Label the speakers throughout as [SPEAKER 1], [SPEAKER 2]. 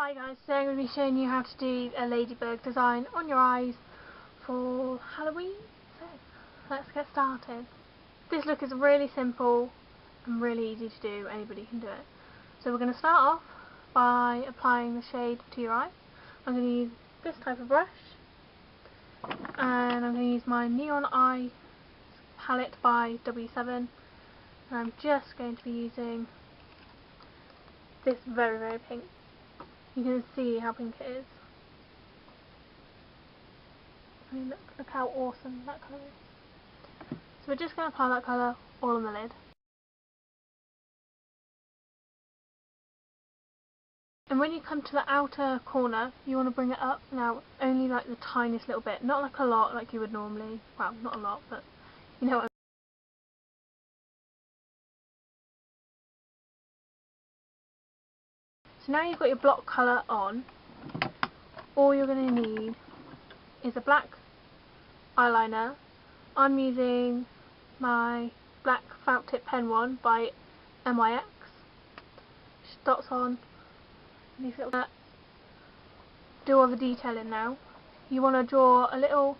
[SPEAKER 1] Hi guys, today I'm going to be showing you how to do a ladybug design on your eyes for Halloween. So let's get started. This look is really simple and really easy to do, anybody can do it. So we're going to start off by applying the shade to your eye. I'm going to use this type of brush and I'm going to use my Neon Eye palette by W7 and I'm just going to be using this very pink. You can see how pink it is. I mean, look how awesome that colour is. So we're just going to apply that colour all on the lid. And when you come to the outer corner, you want to bring it up now, only like the tiniest little bit, not like a lot like you would normally. Well, not a lot, but you know what I mean. So now you've got your block colour on, all you're going to need is a black eyeliner. I'm using my black felt tip pen one by MYX. Just dots on these little. Do all the detailing now. You want to draw a little,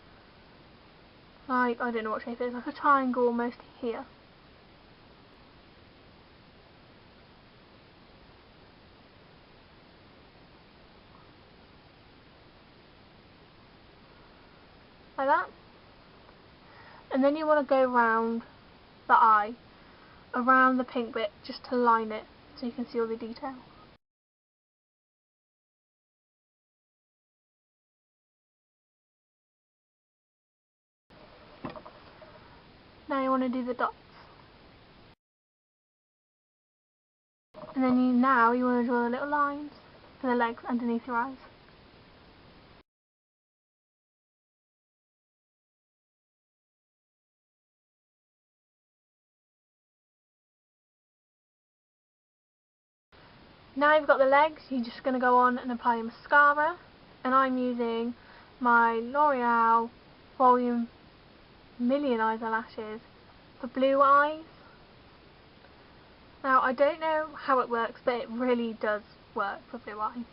[SPEAKER 1] like, I don't know what shape it is, like a triangle almost here. Like that. And then you want to go round the eye, around the pink bit, just to line it so you can see all the detail. Now you want to do the dots. And then you want to draw the little lines for the legs underneath your eyes. Now you've got the legs, you're just going to go on and apply your mascara, and I'm using my L'Oreal Volume Million Eyes Eyelashes for blue eyes. Now I don't know how it works, but it really does work for blue eyes.